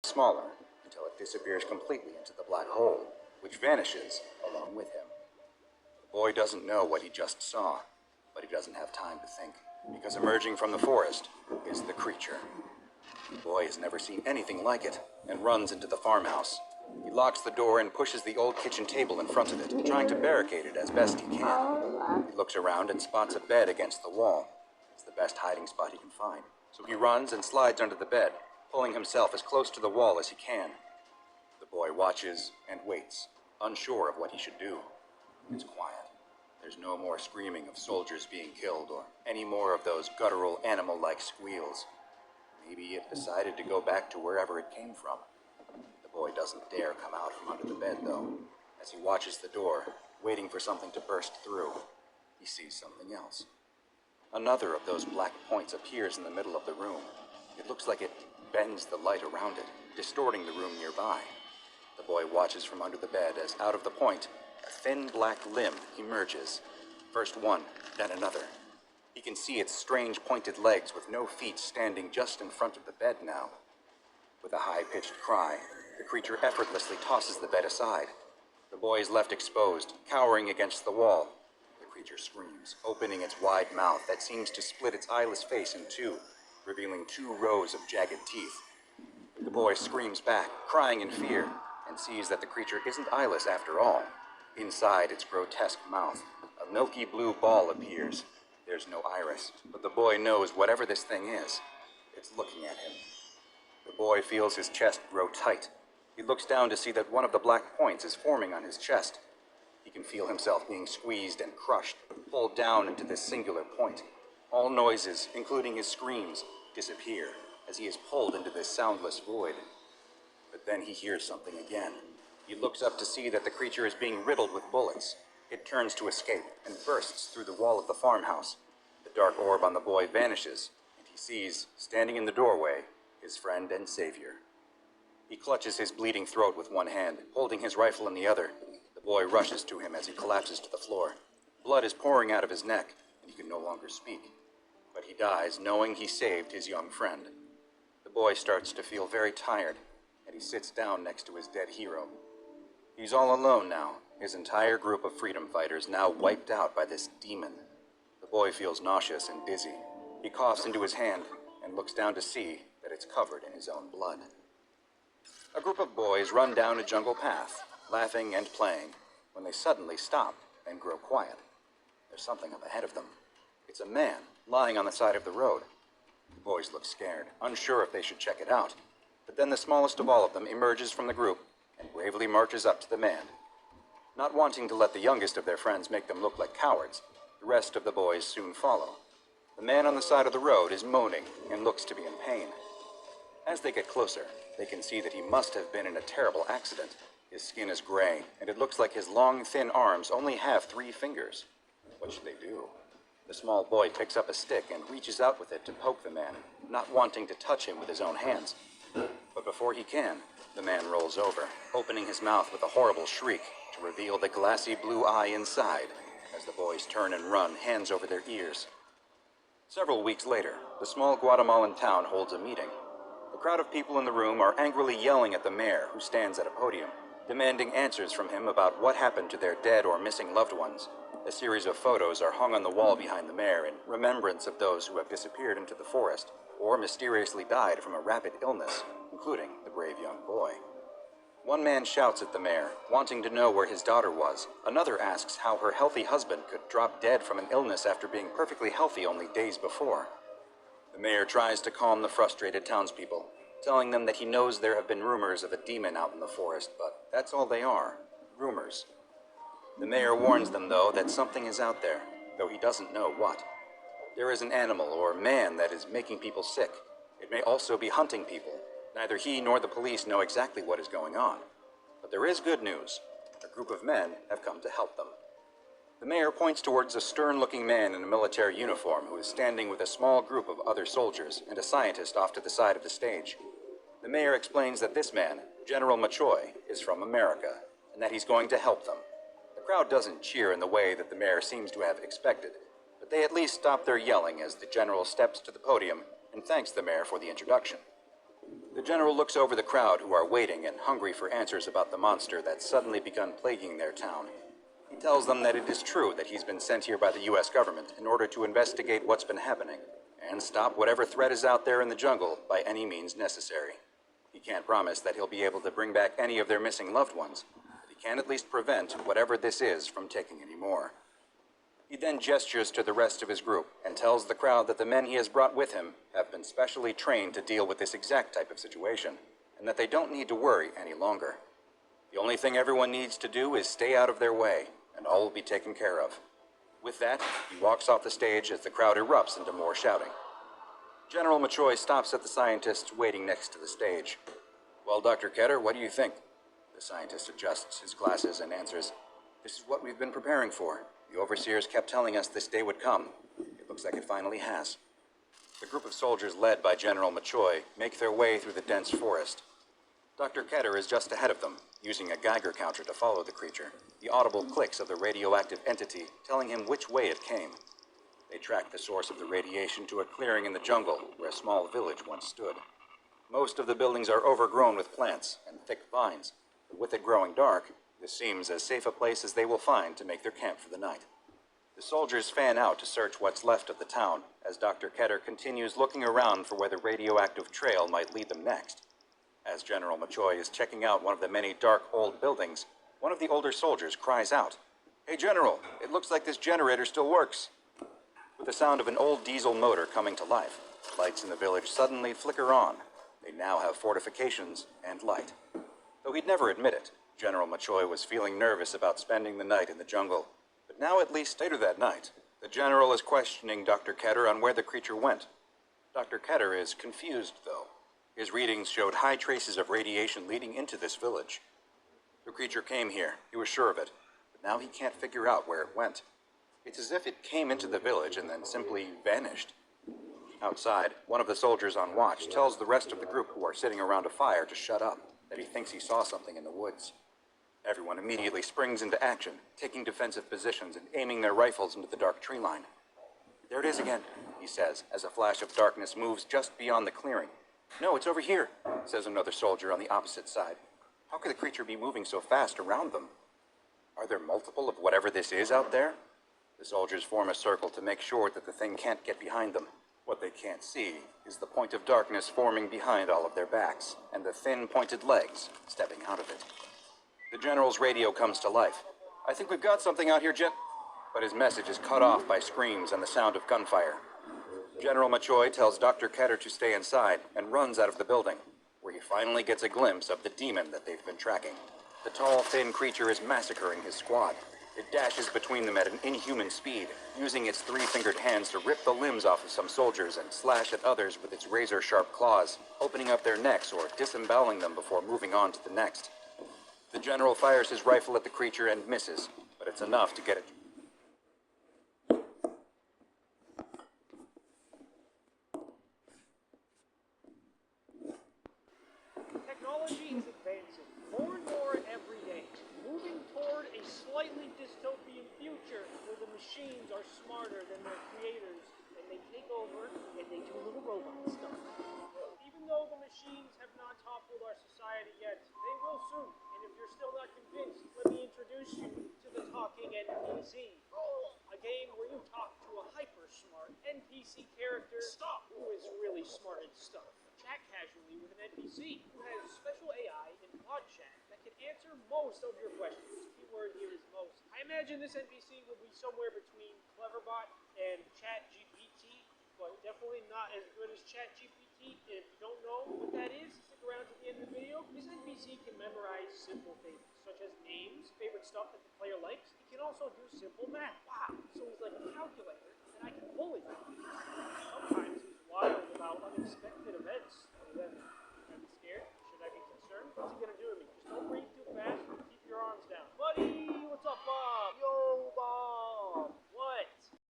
smaller until it disappears completely into the black hole, which vanishes along with him. The boy doesn't know what he just saw, but he doesn't have time to think, because emerging from the forest is the creature. The boy has never seen anything like it and runs into the farmhouse. He locks the door and pushes the old kitchen table in front of it, trying to barricade it as best he can. He looks around and spots a bed against the wall. It's the best hiding spot he can find. So he runs and slides under the bed, pulling himself as close to the wall as he can. The boy watches and waits, unsure of what he should do. It's quiet. There's no more screaming of soldiers being killed or any more of those guttural animal-like squeals. Maybe it decided to go back to wherever it came from. The boy doesn't dare come out from under the bed, though. As he watches the door, waiting for something to burst through, he sees something else. Another of those black points appears in the middle of the room. It looks like it bends the light around it, distorting the room nearby. The boy watches from under the bed as out of the point, a thin black limb emerges. First one, then another. He can see its strange pointed legs with no feet standing just in front of the bed now. With a high-pitched cry, the creature effortlessly tosses the bed aside. The boy is left exposed, cowering against the wall. The creature screams, opening its wide mouth that seems to split its eyeless face in two, revealing 2 rows of jagged teeth. The boy screams back, crying in fear, and sees that the creature isn't eyeless after all. Inside its grotesque mouth, a milky blue ball appears. There's no iris, but the boy knows whatever this thing is, it's looking at him. The boy feels his chest grow tight. He looks down to see that one of the black points is forming on his chest. He can feel himself being squeezed and crushed, pulled down into this singular point. All noises, including his screams, disappear as he is pulled into this soundless void. But then he hears something again. He looks up to see that the creature is being riddled with bullets. It turns to escape and bursts through the wall of the farmhouse. The dark orb on the boy vanishes, and he sees, standing in the doorway, his friend and savior. He clutches his bleeding throat with one hand, holding his rifle in the other. The boy rushes to him as he collapses to the floor. Blood is pouring out of his neck, and he can no longer speak. But he dies knowing he saved his young friend. The boy starts to feel very tired, and he sits down next to his dead hero. He's all alone now, his entire group of freedom fighters now wiped out by this demon. The boy feels nauseous and dizzy. He coughs into his hand and looks down to see that it's covered in his own blood. A group of boys run down a jungle path, laughing and playing, when they suddenly stop and grow quiet. There's something up ahead of them. It's a man lying on the side of the road. The boys look scared, unsure if they should check it out. But then the smallest of all of them emerges from the group and bravely marches up to the man. Not wanting to let the youngest of their friends make them look like cowards, the rest of the boys soon follow. The man on the side of the road is moaning and looks to be in pain. As they get closer, they can see that he must have been in a terrible accident. His skin is gray, and it looks like his long, thin arms only have 3 fingers. What should they do? The small boy picks up a stick and reaches out with it to poke the man, not wanting to touch him with his own hands. But before he can, the man rolls over, opening his mouth with a horrible shriek to reveal the glassy blue eye inside as the boys turn and run, hands over their ears. Several weeks later, the small Guatemalan town holds a meeting. A crowd of people in the room are angrily yelling at the mayor, who stands at a podium, demanding answers from him about what happened to their dead or missing loved ones. A series of photos are hung on the wall behind the mayor in remembrance of those who have disappeared into the forest or mysteriously died from a rapid illness, including the brave young boy. One man shouts at the mayor, wanting to know where his daughter was. Another asks how her healthy husband could drop dead from an illness after being perfectly healthy only days before. The mayor tries to calm the frustrated townspeople, telling them that he knows there have been rumors of a demon out in the forest, but that's all they are, rumors. The mayor warns them, though, that something is out there, though he doesn't know what. There is an animal or man that is making people sick. It may also be hunting people. Neither he nor the police know exactly what is going on. But there is good news. A group of men have come to help them. The mayor points towards a stern-looking man in a military uniform who is standing with a small group of other soldiers and a scientist off to the side of the stage. The mayor explains that this man, General Machoy, is from America, and that he's going to help them. The crowd doesn't cheer in the way that the mayor seems to have expected, but they at least stop their yelling as the general steps to the podium and thanks the mayor for the introduction. The general looks over the crowd who are waiting and hungry for answers about the monster that's suddenly begun plaguing their town. He tells them that it is true that he's been sent here by the US government in order to investigate what's been happening and stop whatever threat is out there in the jungle by any means necessary. He can't promise that he'll be able to bring back any of their missing loved ones, but he can at least prevent whatever this is from taking any more. He then gestures to the rest of his group and tells the crowd that the men he has brought with him have been specially trained to deal with this exact type of situation, and that they don't need to worry any longer. The only thing everyone needs to do is stay out of their way, and all will be taken care of. With that, he walks off the stage as the crowd erupts into more shouting. General Machoy stops at the scientist waiting next to the stage. "Well, Dr. Keter, what do you think?" The scientist adjusts his glasses and answers, "This is what we've been preparing for. The overseers kept telling us this day would come. It looks like it finally has." The group of soldiers led by General Machoy make their way through the dense forest. Dr. Keter is just ahead of them, using a Geiger counter to follow the creature, the audible clicks of the radioactive entity telling him which way it came. They track the source of the radiation to a clearing in the jungle where a small village once stood. Most of the buildings are overgrown with plants and thick vines, but with it growing dark, this seems as safe a place as they will find to make their camp for the night. The soldiers fan out to search what's left of the town as Dr. Keter continues looking around for where the radioactive trail might lead them next. As General Machoy is checking out one of the many dark old buildings, one of the older soldiers cries out, "Hey General, it looks like this generator still works." With the sound of an old diesel motor coming to life, lights in the village suddenly flicker on. They now have fortifications and light. Though he'd never admit it, General Machoy was feeling nervous about spending the night in the jungle. But now, at least later that night, the general is questioning Dr. Keter on where the creature went. Dr. Keter is confused, though. His readings showed high traces of radiation leading into this village. The creature came here, he was sure of it, but now he can't figure out where it went. It's as if it came into the village and then simply vanished. Outside, one of the soldiers on watch tells the rest of the group who are sitting around a fire to shut up, that he thinks he saw something in the woods. Everyone immediately springs into action, taking defensive positions and aiming their rifles into the dark tree line. "There it is again," he says, as a flash of darkness moves just beyond the clearing. "No, it's over here," says another soldier on the opposite side. How could the creature be moving so fast around them? Are there multiple of whatever this is out there? The soldiers form a circle to make sure that the thing can't get behind them. What they can't see is the point of darkness forming behind all of their backs, and the thin, pointed legs stepping out of it. The general's radio comes to life. "I think we've got something out here, But his message is cut off by screams and the sound of gunfire. General Machoy tells Dr. Keter to stay inside and runs out of the building, where he finally gets a glimpse of the demon that they've been tracking. The tall, thin creature is massacring his squad. It dashes between them at an inhuman speed, using its three-fingered hands to rip the limbs off of some soldiers and slash at others with its razor-sharp claws, opening up their necks or disemboweling them before moving on to the next. The general fires his rifle at the creature and misses, but it's enough to get it. Technology is advancing more and more every day, moving toward a slightly dystopian future where the machines are smarter than their creators and they take over and they do little robot stuff. Even though the machines have not toppled our society yet, they will soon. And if you're still not convinced, let me introduce you to the Talking NPC, a game where you talk to a hyper-smart NPC character who is really smart and stuff. Chat casually with an NPC who has special AI in pod chat that can answer most of your questions. The keyword here is most. I imagine this NPC will be somewhere between Cleverbot and ChatGPT, but definitely not as good as ChatGPT. And if you don't know what that is, stick around to the end of the video. This NPC can memorize simple things, such as names, favorite stuff that the player likes. He can also do simple math. Wow, so he's like a calculator that I can bully. Sometimes he's wild about unexpected events,